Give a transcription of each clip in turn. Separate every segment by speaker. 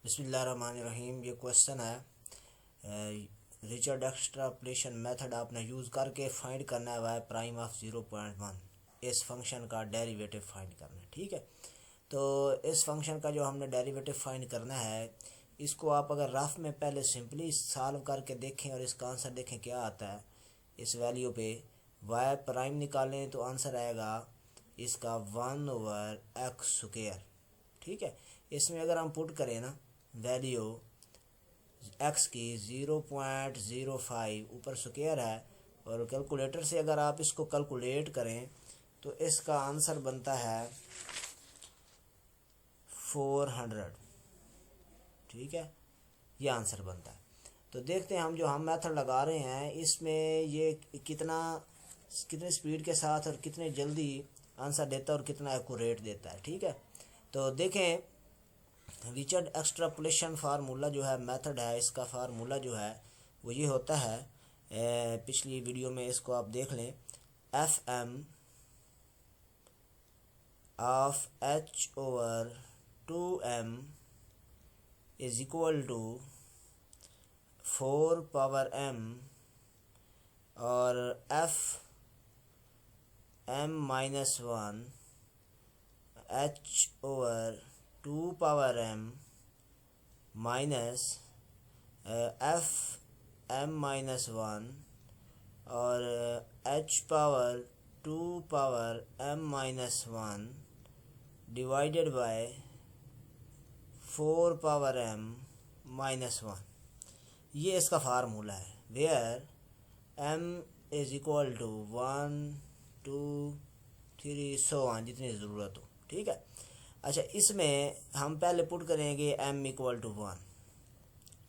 Speaker 1: बिस्मिल्लाहिर्रहमानिर्रहीम। ये क्वेश्चन है रिचर्ड एक्सट्रापोलेशन मेथड आपने यूज़ करके फाइंड करना है वाई प्राइम ऑफ 0.1। इस फंक्शन का डेरिवेटिव फाइंड करना है। ठीक है, तो इस फंक्शन का जो हमने डेरिवेटिव फाइंड करना है, इसको आप अगर रफ में पहले सिंपली सॉल्व करके देखें और इसका आंसर देखें क्या आता है। इस वैल्यू पे वाई प्राइम निकालें तो आंसर आएगा इसका 1/x²। ठीक है, इसमें अगर हम पुट करें ना वैल्यू x की 0.05 ऊपर स्क्वायर है, और कैलकुलेटर से अगर आप इसको कैलकुलेट करें तो इसका आंसर बनता है 400। ठीक है, ये आंसर बनता है। तो देखते हैं हम मेथड लगा रहे हैं इसमें ये कितने स्पीड के साथ और कितने जल्दी आंसर देता है और कितना एक्यूरेट देता है। ठीक है, तो देखें रिचर्ड एक्सट्रापोलेशन फार्मूला जो है मेथड है, इसका फार्मूला जो है वो ये होता है, पिछली वीडियो में इसको आप देख लें। FM of H/2M is equal to 4m और FM-1 H/2m माइनस FM-1 और H/2m-1 डिवाइडेड बाय 4m-1। ये इसका फार्मूला है, where m is equal to 1 2 3 so on, जितनी ज़रूरत हो। ठीक है, अच्छा इसमें हम पहले पुट करेंगे m इक्वल टू 1।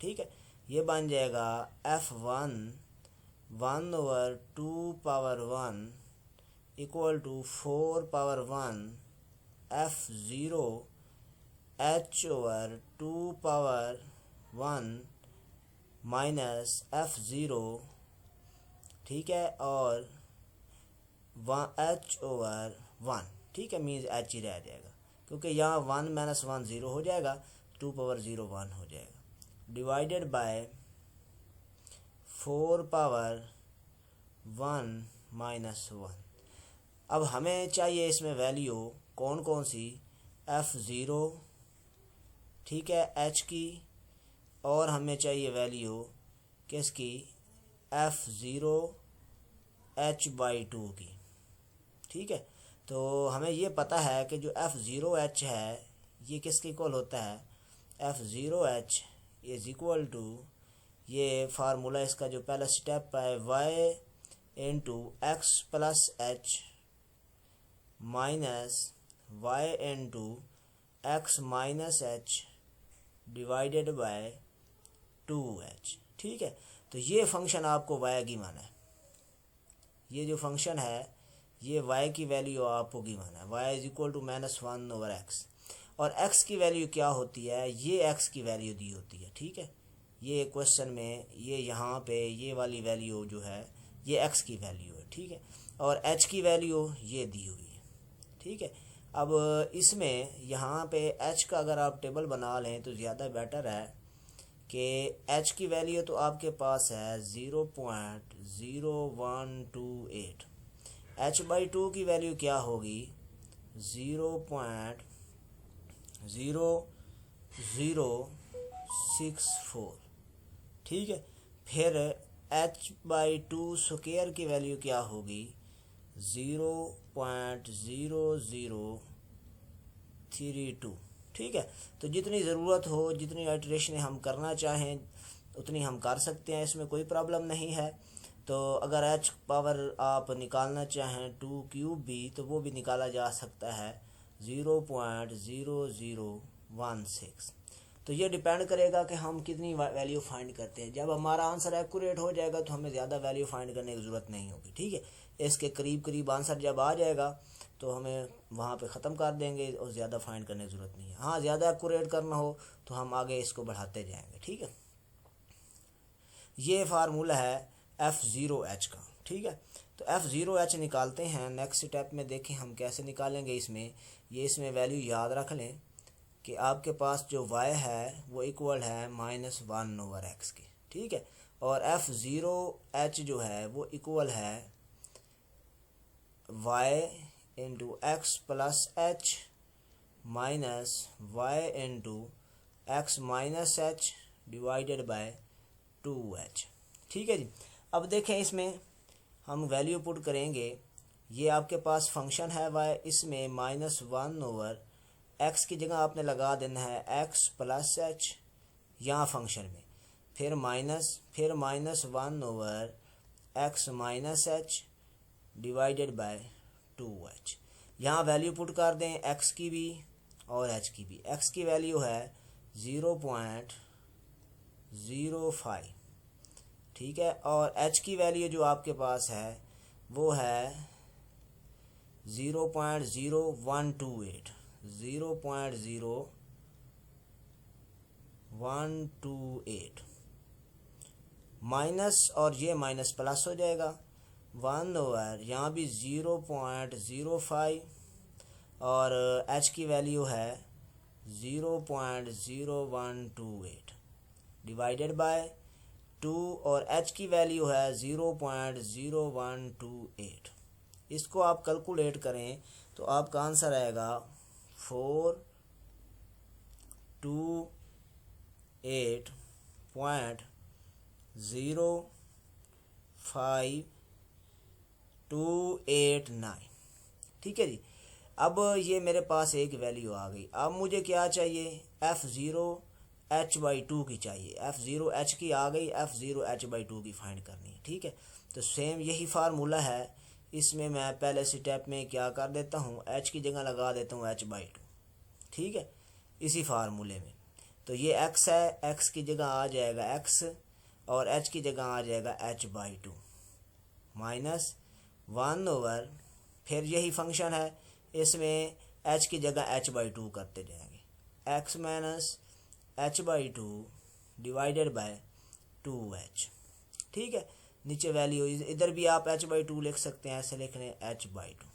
Speaker 1: ठीक है, ये बन जाएगा F1 1/2 equal to 4 F0 H/2 minus F0। ठीक है, और H/1। ठीक है, मीन्स H ही रह जाएगा क्योंकि यहाँ 1 - 1 0 हो जाएगा, 2/0 1 हो जाएगा, डिवाइडेड बाय 4/1 - 1। अब हमें चाहिए इसमें वैल्यू कौन कौन सी, F0, ठीक है, H की, और हमें चाहिए वैल्यू किसकी, F0 H/2 की। ठीक है, तो हमें ये पता है कि जो F0H है ये किसके इक्वल होता है, F0H इज इक्वल टू, ये फार्मूला इसका जो पहला स्टेप है y into x plus h minus y into x minus h divided by 2h। ठीक है, तो ये फंक्शन आपको y की माना है, ये जो फंक्शन है ये y की वैल्यू आपको की माना है, y is equal to -1/x। और x की वैल्यू क्या होती है, ये x की वैल्यू दी होती है। ठीक है, ये क्वेश्चन में ये यहाँ पे ये वाली वैल्यू जो है ये x की वैल्यू है। ठीक है, और h की वैल्यू ये दी हुई है। ठीक है, अब इसमें यहाँ पे h का अगर आप टेबल बना लें तो ज़्यादा बेटर है कि h की वैल्यू तो आपके पास है 0.0128। H/2 की वैल्यू क्या होगी, 0.0064। ठीक है, फिर H/2 स्क्वायर की वैल्यू क्या होगी, 0.0032। ठीक है, तो जितनी ज़रूरत हो, जितनी आइटरेशन हम करना चाहें उतनी हम कर सकते हैं, इसमें कोई प्रॉब्लम नहीं है। तो अगर h पावर आप निकालना चाहें 2³ भी तो वो भी निकाला जा सकता है 0.0016। तो ये डिपेंड करेगा कि हम कितनी वैल्यू फाइंड करते हैं। जब हमारा आंसर एक्यूरेट हो जाएगा तो हमें ज़्यादा वैल्यू फाइंड करने की ज़रूरत नहीं होगी। ठीक है, इसके करीब करीब आंसर जब आ जाएगा तो हमें वहाँ पे ख़त्म कर देंगे और ज़्यादा फाइंड करने की ज़रूरत नहीं है। हाँ, ज़्यादा एक्यूरेट करना हो तो हम आगे इसको बढ़ाते जाएंगे। ठीक है, ये फार्मूला है F0H का। ठीक है, तो F0H निकालते हैं। नेक्स्ट स्टेप में देखें हम कैसे निकालेंगे। इसमें वैल्यू याद रख लें कि आपके पास जो y है वो इक्वल है -1/x के, ठीक है। और f(0h) जो है वो इक्वल है y into x plus h minus y into x minus h divided by 2h, ठीक है जी। अब देखें इसमें हम वैल्यू पुट करेंगे, ये आपके पास फंक्शन है y, इसमें -1/x की जगह आपने लगा देना है x प्लस h यहाँ फंक्शन में, फिर -1/x minus h divided by 2h। यहाँ वैल्यू पुट कर दें x की भी और h की भी। x की वैल्यू है 0.05, ठीक है, और h की वैल्यू जो आपके पास है वो है 0.0128, 0.0128 माइनस, और ये माइनस प्लस हो जाएगा 1/, यहाँ भी 0.05 और h की वैल्यू है 0.0128 डिवाइडेड बाय 2 और h की वैल्यू है 0.0128। इसको आप कैलकुलेट करें तो आपका आंसर आएगा 428.0529, ठीक है जी। अब ये मेरे पास एक वैल्यू आ गई। अब मुझे क्या चाहिए, f(0h/2) की चाहिए। f(0h) की आ गई, f(0h/2) की फाइंड करनी है, ठीक है। तो सेम यही फार्मूला है, इसमें मैं पहले स्टेप में क्या कर देता हूँ, h की जगह लगा देता हूँ h/2, ठीक है, इसी फार्मूले में। तो ये x है, x की जगह आ जाएगा x और h की जगह आ जाएगा h/2 माइनस 1/, फिर यही फंक्शन है, इसमें h की जगह h/2 करते जाएंगे, x minus h/2 divided by 2h, ठीक है। नीचे वैल्यू, इधर भी आप h/2 लिख सकते हैं, ऐसे लिख रहे हैं h/2,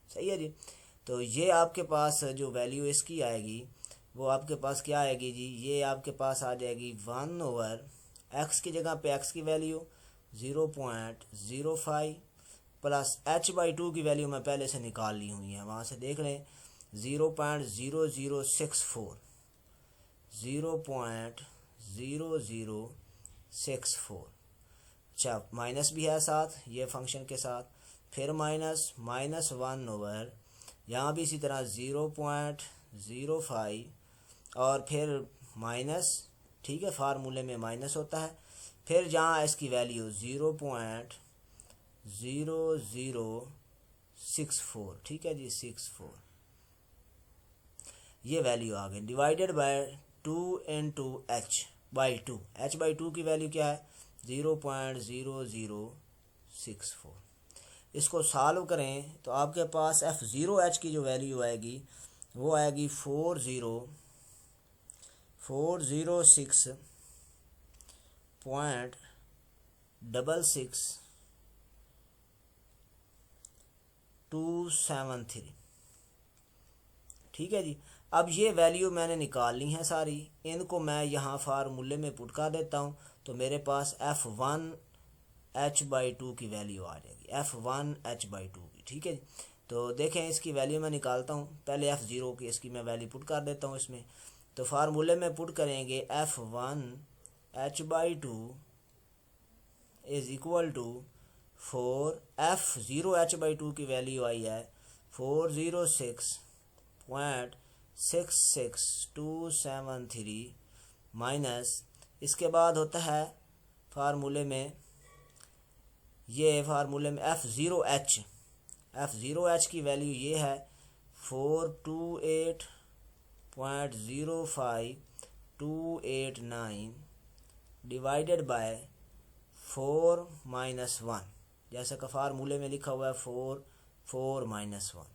Speaker 1: सही है जी। तो ये आपके पास जो वैल्यू इसकी आएगी वो आपके पास क्या आएगी जी, ये आपके पास आ जाएगी 1/x की जगह पे x की वैल्यू 0.05 प्लस h/2 की वैल्यू मैं पहले से निकाल ली हुई है, वहाँ से देख लें 0.0064, 0.0064। अच्छा, माइनस भी है साथ ये फंक्शन के साथ, फिर -1/, यहाँ भी इसी तरह 0.05 और फिर माइनस, ठीक है, फार्मूले में माइनस होता है, फिर जहाँ इसकी वैल्यू 0.0064, ठीक है जी, 64, ये वैल्यू आ गई divided by 2 into h/2। h/2 की वैल्यू क्या है 0.0064। इसको सॉल्व करें तो आपके पास f(0h) की जो वैल्यू आएगी वो आएगी 406.66273, ठीक है जी। अब ये वैल्यू मैंने निकाल ली है सारी, इनको मैं यहाँ फार्मूले में पुट कर देता हूँ, तो मेरे पास f(1h/2) की वैल्यू आ जाएगी, f(1h/2) की, ठीक है जी। तो देखें इसकी वैल्यू मैं निकालता हूँ, पहले f(0) की इसकी मैं वैल्यू पुट कर देता हूँ इसमें। तो फार्मूले में पुट करेंगे f(1h/2) is equal to 4, f(0h/2) की वैल्यू आई है 406.66273 माइनस, इसके बाद होता है फार्मूले में, ये फार्मूले में f(0h) की वैल्यू ये है 428.05289 डिवाइडेड बाय 4 - 1, जैसा कि फार्मूले में लिखा हुआ है 4 - 1।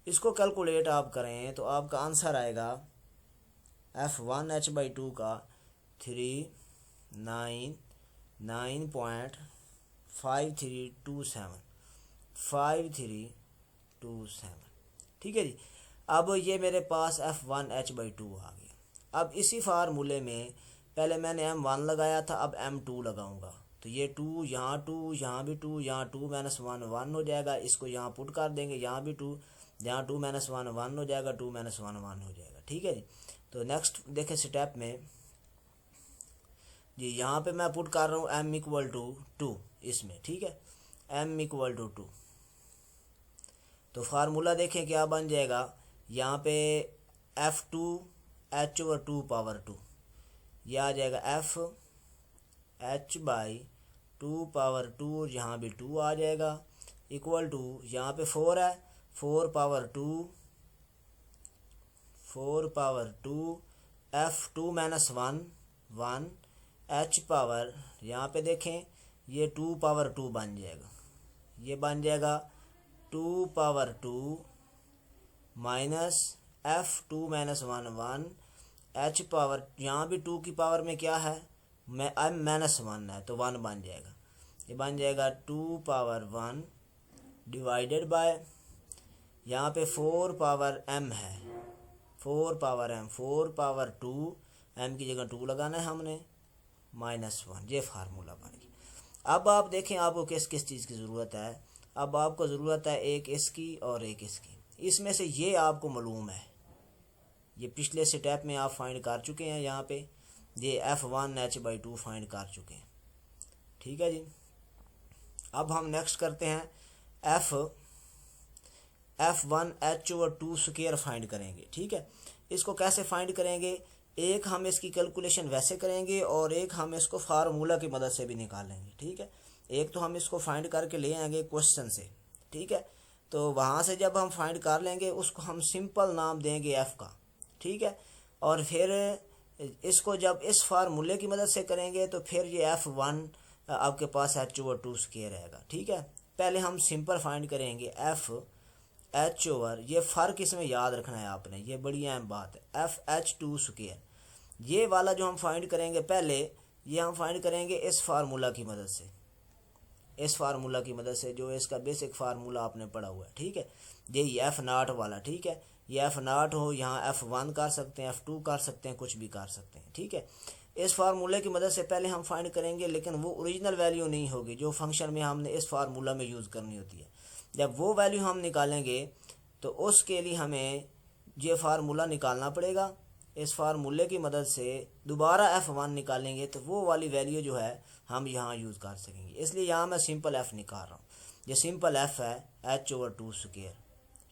Speaker 1: इसको कैलकुलेट आप करें तो आपका आंसर आएगा f(1h/2) का 399.5327, 5327, ठीक है जी। अब ये मेरे पास F1H/2 आ गया। अब इसी फार्मूले में पहले मैंने M1 लगाया था, अब M2 लगाऊंगा, तो ये 2 यहाँ 2 यहाँ भी 2, यहाँ 2 - 1 1 हो जाएगा। इसको यहाँ पुट कर देंगे, यहाँ भी 2, यहाँ 2 - 1 1 हो जाएगा, 2 - 1 1 हो जाएगा। ठीक है जी। तो नेक्स्ट देखें स्टेप में जी, यहाँ पे मैं पुट कर रहा हूँ M = 2 इसमें। ठीक है, M = 2। तो फार्मूला देखें क्या बन जाएगा, यहाँ पे F2H/2 पावर 2, यह आ जाएगा FH/2 पावर 2, और यहाँ भी 2 आ जाएगा, इक्वल टू यहाँ पे 4 है, 4 पावर 2 F2 - 1 1 H पावर, यहाँ पे देखें ये 2 पावर 2 बन जाएगा, ये बन जाएगा 2 power 2 minus F2 - 1 1 H power, यहाँ भी 2 की पावर में क्या है, -1 है, तो 1 बन जाएगा। ये बन जाएगा 2 पावर 1 डिवाइडेड बाय, यहाँ पे 4 पावर m है, 4 पावर m, 4 पावर 2, m की जगह 2 लगाना है हमने, -1। ये फार्मूला बन गया। अब आप देखें आपको किस किस चीज़ की ज़रूरत है। अब आपको ज़रूरत है एक इसकी और एक इसकी। इसमें से ये आपको मालूम है, ये पिछले स्टेप में आप फाइंड कर चुके हैं, यहाँ पे ये F1H/2 फाइंड कर चुके हैं। ठीक है जी। अब हम नेक्स्ट करते हैं F1H/2 फाइंड करेंगे। ठीक है, इसको कैसे फाइंड करेंगे, एक हम इसकी कैलकुलेशन वैसे करेंगे और एक हम इसको फार्मूला की मदद से भी निकालेंगे। ठीक है, एक तो हम इसको फाइंड करके ले आएंगे क्वेश्चन से। ठीक है, तो वहाँ से जब हम फाइंड कर लेंगे उसको हम सिंपल नाम देंगे F का। ठीक है, और फिर इसको जब इस फार्मूले की मदद से करेंगे तो फिर ये F1 आपके पास H/2 रहेगा। ठीक है, पहले हम सिंपल फाइंड करेंगे FH/, ये फ़र्क इसमें याद रखना है आपने, ये बड़ी अहम बात है। FH2 ये वाला जो हम फाइंड करेंगे पहले, ये हम फाइंड करेंगे इस फार्मूला की मदद से, इस फार्मूला की मदद से जो इसका बेसिक फार्मूला आपने पढ़ा हुआ है। ठीक है, ये F0 वाला। ठीक है, ये F0 हो, यहाँ F1 कर सकते हैं, F2 कर सकते हैं, कुछ भी कर सकते हैं। ठीक है, इस फार्मूले की मदद से पहले हम फाइंड करेंगे, लेकिन वो ओरिजिनल वैल्यू नहीं होगी जो फंक्शन में हमने इस फार्मूला में यूज़ करनी होती है। जब वो वैल्यू हम निकालेंगे तो उसके लिए हमें ये फार्मूला निकालना पड़ेगा। इस फार्मूले की मदद से दोबारा F1 निकालेंगे तो वो वाली वैल्यू जो है हम यहाँ यूज़ कर सकेंगे। इसलिए यहाँ मैं सिंपल F निकाल रहा हूँ, ये सिंपल F है H/2।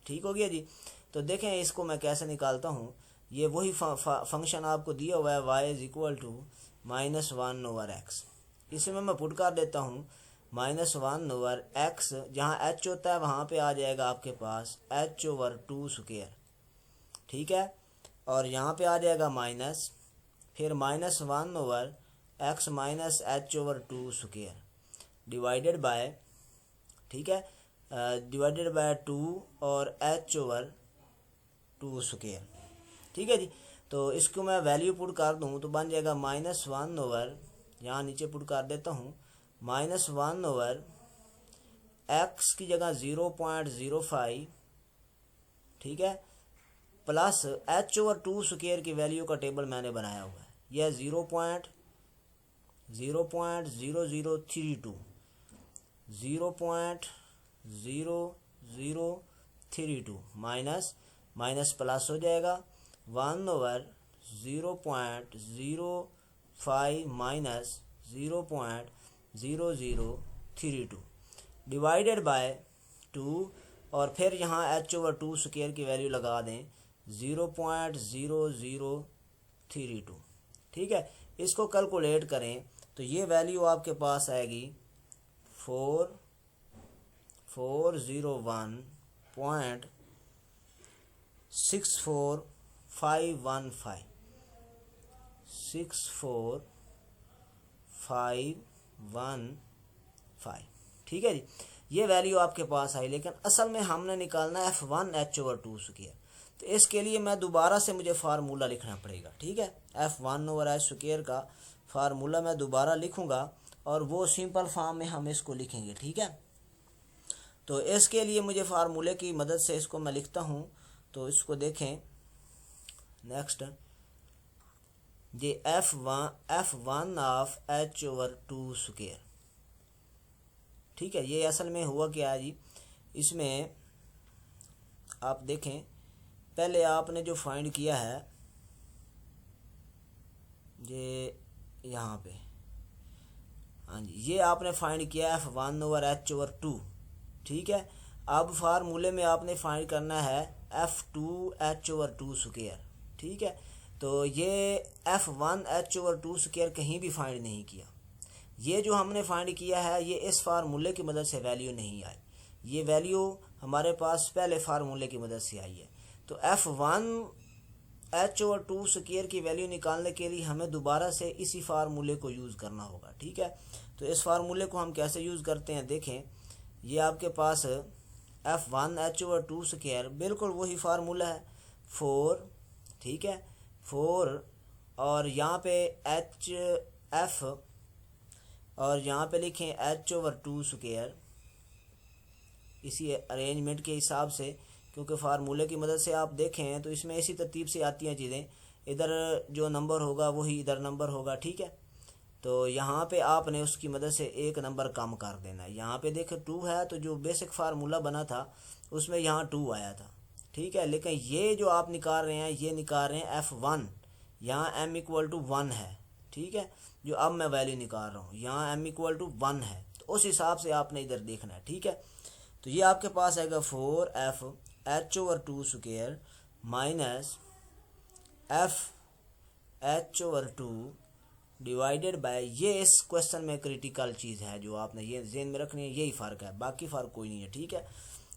Speaker 1: ठीक हो गया जी। तो देखें इसको मैं कैसे निकालता हूँ। ये वही फंक्शन आपको दिया हुआ है y = -1/x, इसमें मैं पुट कर देता हूँ -1/x, जहाँ h होता है वहाँ पे आ जाएगा आपके पास H/2। ठीक है, और यहाँ पे आ जाएगा माइनस, फिर -1/x - H/2 डिवाइडेड बाय, ठीक है, डिवाइडेड बाय 2 और H/2। ठीक है जी। तो इसको मैं वैल्यू पुट कर दूँ तो बन जाएगा -1/, यहाँ नीचे पुट कर देता हूँ, -1/x की जगह 0.05, ठीक है, प्लस H/2 की वैल्यू का टेबल मैंने बनाया हुआ है, यह 0.0032 0.0032 माइनस प्लस हो जाएगा 1/0.05 माइनस 0.0032 डिवाइडेड बाय 2, और फिर यहाँ H/2 की वैल्यू लगा दें 0.0032। ठीक है, इसको कैलकुलेट करें तो ये वैल्यू आपके पास आएगी 401.64515 64515। ठीक है जी, ये वैल्यू आपके पास आई, लेकिन असल में हमने निकालना है F1 H/2। तो इसके लिए मैं दोबारा से मुझे फार्मूला लिखना पड़ेगा। ठीक है, F1/H² का फार्मूला मैं दोबारा लिखूंगा और वो सिंपल फॉर्म में हम इसको लिखेंगे। ठीक है, तो इसके लिए मुझे फार्मूले की मदद से इसको मैं लिखता हूँ तो इसको देखें नेक्स्ट, ये F1 ऑफ H/2 ठीक है। ये असल में हुआ क्या है जी, इसमें आप देखें पहले आपने जो फाइंड किया है ये यहाँ पे, हाँ जी, ये आपने फाइंड किया F1/H/2, ठीक है। अब फार्मूले में आपने फाइंड करना है F2/2², ठीक है। तो ये F1/2² कहीं भी फाइंड नहीं किया। ये जो हमने फाइंड किया है ये इस फार्मूले की मदद से वैल्यू नहीं आई, ये वैल्यू हमारे पास पहले फार्मूले की मदद से आई है। तो F1/2² की वैल्यू निकालने के लिए हमें दोबारा से इसी फार्मूले को यूज़ करना होगा, ठीक है। तो इस फार्मूले को हम कैसे यूज़ करते हैं, देखें ये आपके पास F1/2² बिल्कुल वही फार्मूला है 4, ठीक है 4, और यहाँ पे F और यहाँ पे लिखें H/2², इसी अरेंजमेंट के हिसाब से, क्योंकि फार्मूले की मदद से आप देखें तो इसमें इसी तरतीब से आती हैं चीज़ें, इधर जो नंबर होगा वही इधर नंबर होगा, ठीक है। तो यहाँ पे आपने उसकी मदद से एक नंबर कम कर देना है। यहाँ पे देखें 2 है, तो जो बेसिक फार्मूला बना था उसमें यहाँ 2 आया था, ठीक है। लेकिन ये जो आप निकाल रहे हैं ये निकाल रहे हैं F1, यहाँ m=1 है, ठीक है। जो अब मैं वैल्यू निकाल रहा हूँ यहाँ m=1 है, तो उस हिसाब से आपने इधर देखना है, ठीक है। तो ये आपके पास आएगा 4F/2² minus F/2 divided by, ये इस क्वेश्चन में क्रिटिकल चीज़ है जो आपने ये ज़हन में रखनी है, यही फ़र्क है, बाकी फ़र्क कोई नहीं है, ठीक है।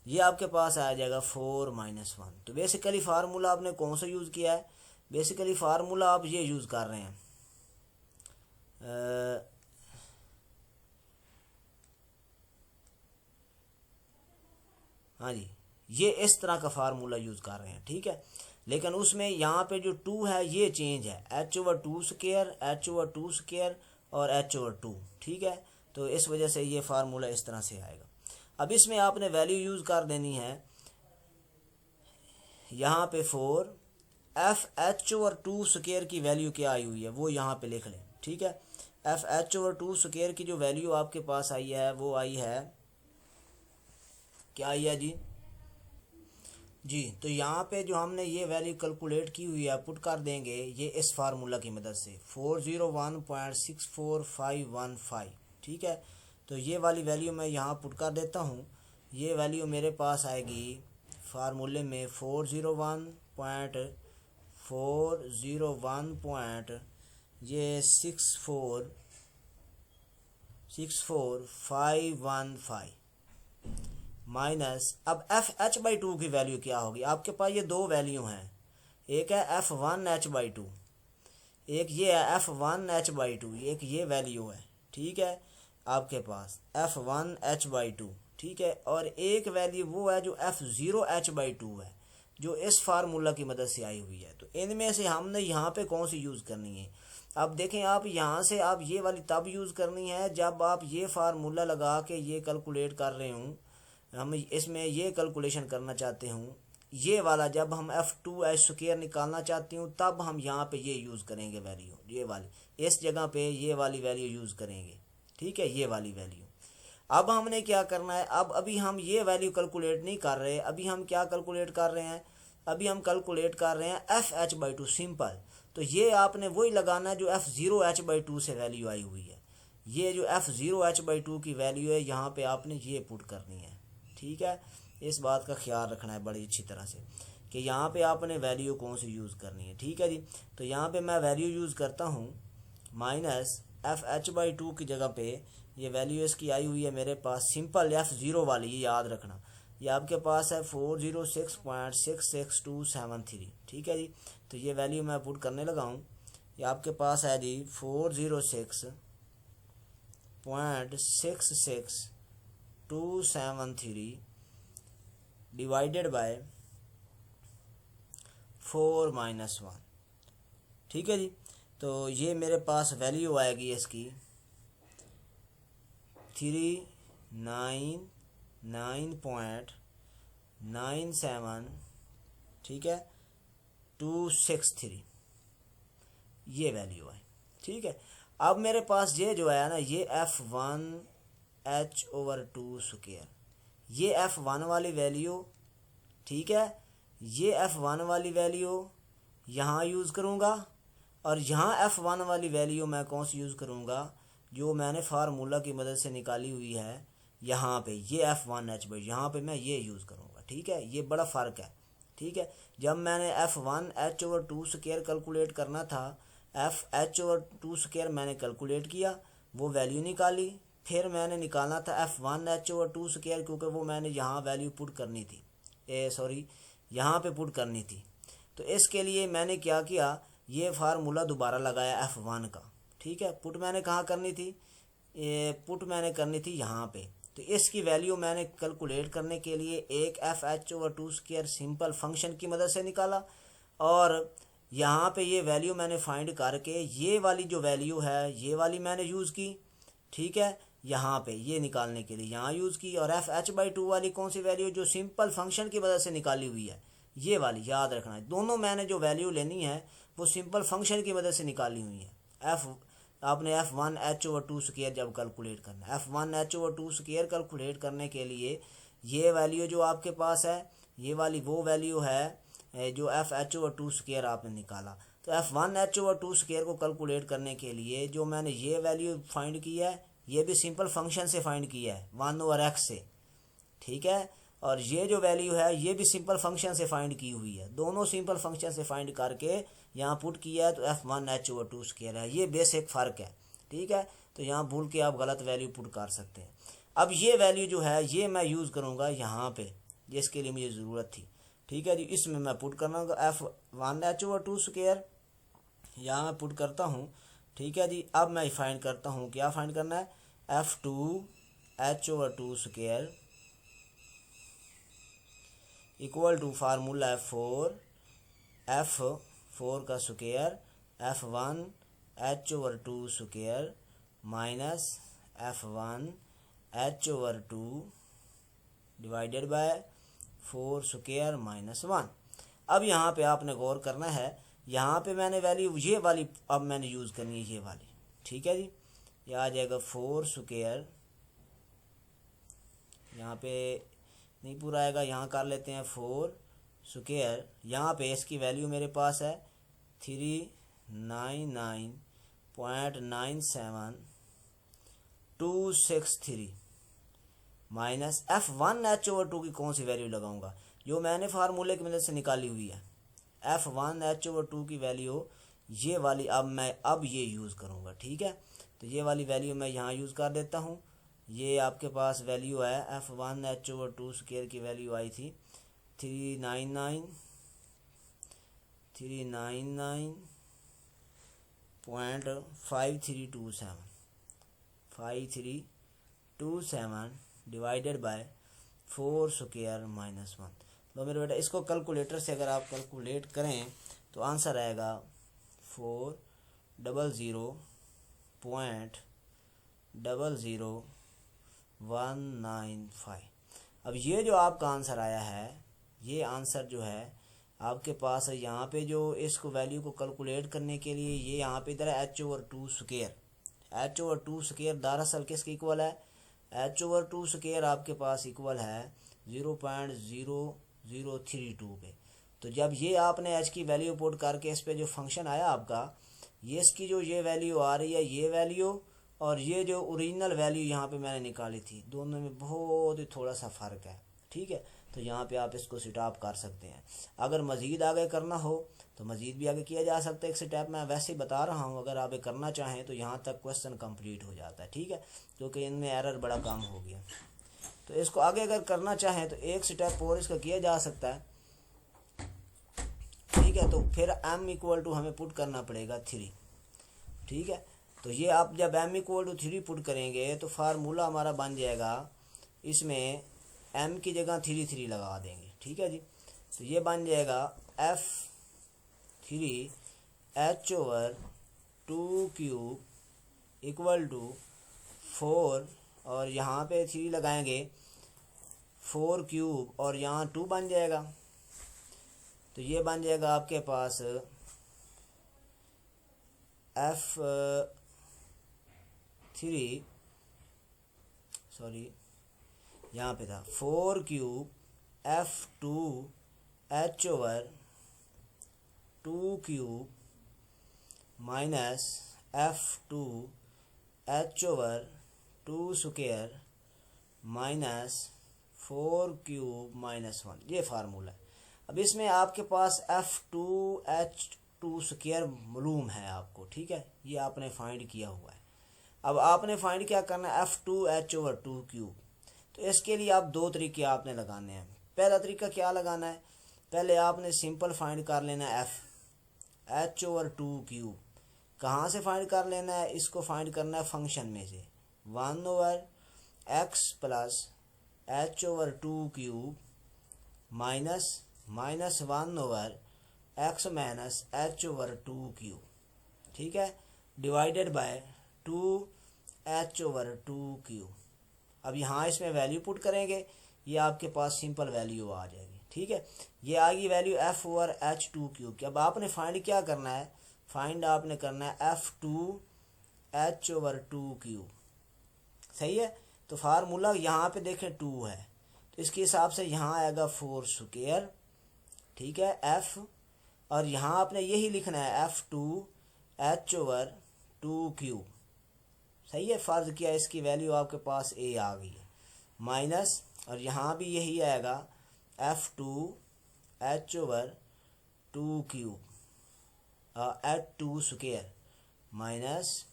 Speaker 1: ये आपके पास आ जाएगा 4 - 1। तो बेसिकली फार्मूला आपने कौन सा यूज़ किया है, बेसिकली फार्मूला आप ये यूज़ कर रहे हैं, हाँ जी, ये इस तरह का फार्मूला यूज़ कर रहे हैं, ठीक है। लेकिन उसमें यहाँ पे जो 2 है ये चेंज है, H/2² और H/2, ठीक है। तो इस वजह से ये फार्मूला इस तरह से आएगा। अब इसमें आपने वैल्यू यूज़ कर देनी है, यहाँ पे 4 F/2² की वैल्यू क्या आई हुई है वो यहाँ पे लिख लें, ठीक है। F/2² की जो वैल्यू आपके पास आई है वो आई है, क्या आई है जी, तो यहाँ पे जो हमने ये वैल्यू कैलकुलेट की हुई है पुट कर देंगे ये इस फार्मूला की मदद से 401.64515, ठीक है। तो ये वाली वैल्यू मैं यहाँ पुट कर देता हूँ, ये वैल्यू मेरे पास आएगी फार्मूले में 401.4046515 माइनस, अब F/2 की वैल्यू क्या होगी, आपके पास ये दो वैल्यू हैं, एक है F1/2, एक ये है F1/2, एक ये वैल्यू है, ठीक है आपके पास F1/2, ठीक है। और एक वैल्यू वो है जो F0/2 है, जो इस फार्मूला की मदद से आई हुई है। तो इनमें से हमने यहाँ पे कौन सी यूज़ करनी है, अब देखें आप यहाँ से आप ये वाली तब यूज़ करनी है जब आप ये फार्मूला लगा के ये कैलकुलेट कर रहे हूँ, हम इसमें ये कैलकुलेशन करना चाहते हूँ, ये वाला जब हम F2/2 निकालना चाहते हूँ तब हम यहाँ पे ये यूज़ करेंगे वैल्यू, ये वाली इस जगह पे ये वाली वैल्यू यूज़ करेंगे, ठीक है, ये वाली वैल्यू। अब हमने क्या करना है, अब अभी हम ये वैल्यू कैलकुलेट नहीं कर रहे, अभी हम क्या कैलकुलेट कर रहे हैं, अभी हम कैलकुलेट कर रहे हैं F/2 सिंपल। तो ये आपने वही लगाना है जो F0/2 से वैल्यू आई हुई है, ये जो F0/2 की वैल्यू है यहाँ पे आपने ये पुट करनी है, ठीक है। इस बात का ख्याल रखना है बड़ी अच्छी तरह से कि यहाँ पे आपने वैल्यू कौन सी यूज़ करनी है, ठीक है जी। तो यहाँ पे मैं वैल्यू यूज़ करता हूँ माइनस F/2 की जगह पे ये वैल्यू इसकी आई हुई है मेरे पास सिंपल F0 वाली, ये याद रखना, ये आपके पास है 406.66273, ठीक है जी। तो ये वैल्यू मैं पुट करने लगा हूँ, ये आपके पास है जी 406.66273 डिवाइडेड बाय 4 - 1, ठीक है जी। तो ये मेरे पास वैल्यू आएगी इसकी 399.97, ठीक है, 263 ये वैल्यू है। ठीक है, अब मेरे पास ये जो है ना, ये f1h/2 ये f1 वाली वैल्यू, ठीक है, ये f1 वाली वैल्यू यहाँ यूज़ करूँगा, और यहाँ f1 वाली वैल्यू मैं कौन सी यूज़ करूँगा, जो मैंने फार्मूला की मदद से निकाली हुई है यहाँ पे, ये f1h यहाँ पे मैं ये यूज़ करूँगा। ठीक है, ये बड़ा फ़र्क है। ठीक है, जब मैंने f1h/2 कैलकुलेट करना था, f(h/2) मैंने कैलकुलेट किया, वो वैल्यू निकाली, फिर मैंने निकालना था f1h/2 क्योंकि वो मैंने यहाँ वैल्यू पुट करनी थी, यहाँ पे पुट करनी थी। तो इसके लिए मैंने क्या किया, ये फार्मूला दोबारा लगाया f1 का। ठीक है, पुट मैंने कहाँ करनी थी, पुट मैंने करनी थी यहाँ पे। तो इसकी वैल्यू मैंने कैलकुलेट करने के लिए एक f(h/2) सिंपल फंक्शन की मदद से निकाला, और यहाँ पे ये वैल्यू मैंने फाइंड करके ये वाली जो वैल्यू है ये वाली मैंने यूज़ की। ठीक है, यहाँ पे ये निकालने के लिए यहाँ यूज़ की, और f(h/2) वाली कौन सी वैल्यू, जो सिंपल फंक्शन की मदद से निकाली हुई है, ये वाली याद रखना है। दोनों मैंने जो वैल्यू लेनी है वो सिंपल फंक्शन की मदद से निकाली हुई है। आपने f1h/2 जब कैलकुलेट करना है, f1h/2 कैलकुलेट करने के लिए ये वैल्यू जो आपके पास है, ये वाली वो वैल्यू है जो f(h/2) आपने निकाला। तो f1h/2 को कैलकुलेट करने के लिए जो मैंने ये वैल्यू फाइंड की है, ये भी सिंपल फंक्शन से फाइंड किया है 1/x से। ठीक है, और ये जो वैल्यू है ये भी सिंपल फंक्शन से फाइंड की हुई है, दोनों सिंपल फंक्शन से फाइंड करके यहाँ पुट किया है, तो f1h/2 है। ये बेसिक फ़र्क है। ठीक है, तो यहाँ भूल के आप गलत वैल्यू पुट कर सकते हैं। अब ये वैल्यू जो है ये मैं यूज़ करूँगा यहाँ पे, जिसके लिए मुझे ज़रूरत थी। ठीक है जी, इसमें मैं पुट करना f1h/2 यहाँ मैं पुट करता हूँ। ठीक है जी, अब मैं फाइंड करता हूँ, क्या फाइंड करना है, f2h/2 इक्वल टू फार्मूला है 4 का square f1h/2 minus f1h/2 divided by 4 minus 1। अब यहाँ पे आपने गौर करना है, यहाँ पे मैंने वैल्यू ये वाली अब मैंने यूज़ करनी है, ये वाली। ठीक है जी, ये आ जाएगा 4 यहाँ पे नहीं पूरा आएगा, यहाँ कर लेते हैं 4 यहाँ पे इसकी वैल्यू मेरे पास है 399.97263 माइनस f1h/2 की कौन सी वैल्यू लगाऊंगा, जो मैंने फार्मूले की मदद से निकाली हुई है f1h/2 की वैल्यू ये वाली अब ये यूज़ करूँगा। ठीक है, तो ये वाली वैल्यू मैं यहाँ यूज़ कर देता हूँ। ये आपके पास वैल्यू है f1h/2 की वैल्यू आई थी 399.5327 डिवाइडेड बाय 4 माइनस 1। तो मेरे बेटा इसको कैलकुलेटर से अगर आप कैलकुलेट करें तो आंसर आएगा 400.00195। अब ये जो आपका आंसर आया है, ये आंसर जो है आपके पास है यहाँ पे, जो इसको वैल्यू को कैलकुलेट करने के लिए ये यहाँ पे इधर है h/2 दरअसल किसके इक्वल है, h/2 आपके पास इक्वल है 0.0032 पे। तो जब ये आपने h की वैल्यू पुट करके इस पे जो फंक्शन आया आपका, ये इसकी जो ये वैल्यू आ रही है, ये वैल्यू और ये जो ओरिजिनल वैल्यू यहाँ पे मैंने निकाली थी, दोनों में बहुत ही थोड़ा सा फ़र्क है। ठीक है, तो यहाँ पे आप इसको स्टॉप कर सकते हैं। अगर मज़ीद आगे करना हो तो मज़ीद भी आगे किया जा सकता है। एक स्टेप मैं वैसे ही बता रहा हूँ, अगर आप करना चाहें तो यहाँ तक क्वेश्चन कंप्लीट हो जाता है। ठीक है, क्योंकि इनमें एरर बड़ा कम हो गया। तो इसको आगे अगर करना चाहें तो एक स्टेप और इसका किया जा सकता है। ठीक है, तो फिर m इक्वल टू हमें पुट करना पड़ेगा 3। ठीक है, तो ये आप जब m इक्वल टू 3 पुट करेंगे तो फार्मूला हमारा बन जाएगा, इसमें m की जगह 3 लगा देंगे। ठीक है जी, तो ये बन जाएगा f3h/2 इक्वल टू 4 और यहाँ पे 3 लगाएंगे 4 और यहाँ 2 बन जाएगा। तो तो ये बन जाएगा आपके पास F3, सॉरी यहाँ पे था 4 cube F2H/2 cube minus F2H/2 square minus 4 cube minus 1, ये फार्मूला है। अब इसमें आपके पास F2H2 स्क्वायर मालूम है आपको, ठीक है, ये आपने फाइंड किया हुआ है। अब आपने फाइंड क्या करना है, F2H/2 क्यूब। तो इसके लिए आप दो तरीके आपने लगाने हैं। पहला तरीका क्या लगाना है, पहले आपने सिंपल फाइंड कर लेना है F/2 क्यूब। कहाँ से फाइंड कर लेना है, इसको फाइंड करना है फंक्शन में से 1/x plus H/2 cube minus 1/x minus H/2 cube, ठीक है, डिवाइडेड बाय 2H/2 क्यूब। अब यहाँ इसमें वैल्यू पुट करेंगे, ये आपके पास सिंपल वैल्यू आ जाएगी, ठीक है। ये आ गई वैल्यू F/H2 क्यूब की। अब आपने फाइंड क्या करना है, फाइंड आपने करना है F2H/2 क्यूब, सही है। तो फार्मूला यहाँ पे देखें 2 है, तो इसके हिसाब से यहाँ आएगा 4 स्क्वायर, ठीक है, F, और यहाँ आपने यही लिखना है F2H/2 क्यूब, सही है। फर्ज किया, इसकी वैल्यू आपके पास A आ गई है, माइनस, और यहाँ भी यही आएगा F2H/2 cube H2 square minus,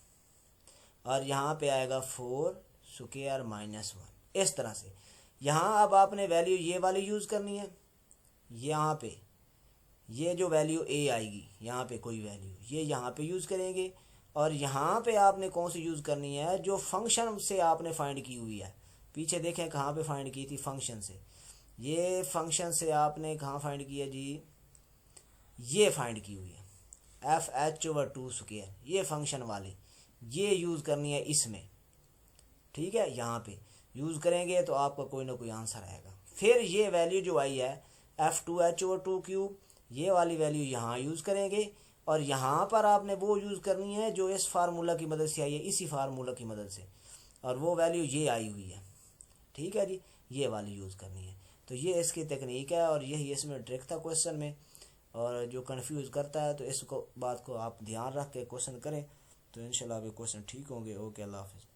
Speaker 1: और यहाँ पे आएगा 4 स्क्वायर माइनस 1। इस तरह से यहाँ अब आपने वैल्यू ये वाली यूज़ करनी है, यहाँ पे ये जो वैल्यू A आएगी, यहाँ पे कोई वैल्यू ये यहाँ पे यूज़ करेंगे, और यहाँ पे आपने कौन सी यूज़ करनी है, जो फंक्शन से आपने फाइंड की हुई है। पीछे देखें कहाँ पे फाइंड की थी, फंक्शन से। ये फंक्शन से आपने कहाँ फाइंड किया जी, ये फाइंड की हुई है F/2 स्क्वायर, ये फंक्शन वाली, ये यूज़ करनी है इसमें, ठीक है। यहाँ पे यूज़ करेंगे तो आपका कोई ना कोई आंसर आएगा। फिर ये वैल्यू जो आई है F2H/2 क्यूब, ये वाली वैल्यू यहाँ यूज़ करेंगे, और यहाँ पर आपने वो यूज़ करनी है जो इस फार्मूला की मदद से आई है, इसी फार्मूला की मदद से, और वो वैल्यू ये आई हुई है, ठीक है जी, ये वाली यूज़ करनी है। तो ये इसकी तकनीक है, और यही इसमें ट्रिक था क्वेश्चन में। और जो कंफ्यूज करता है तो इसको बात को आप ध्यान रख के क्वेश्चन करें, तो इंशाल्लाह भी क्वेश्चन ठीक होंगे। ओके, अल्लाह हाफ़िज़।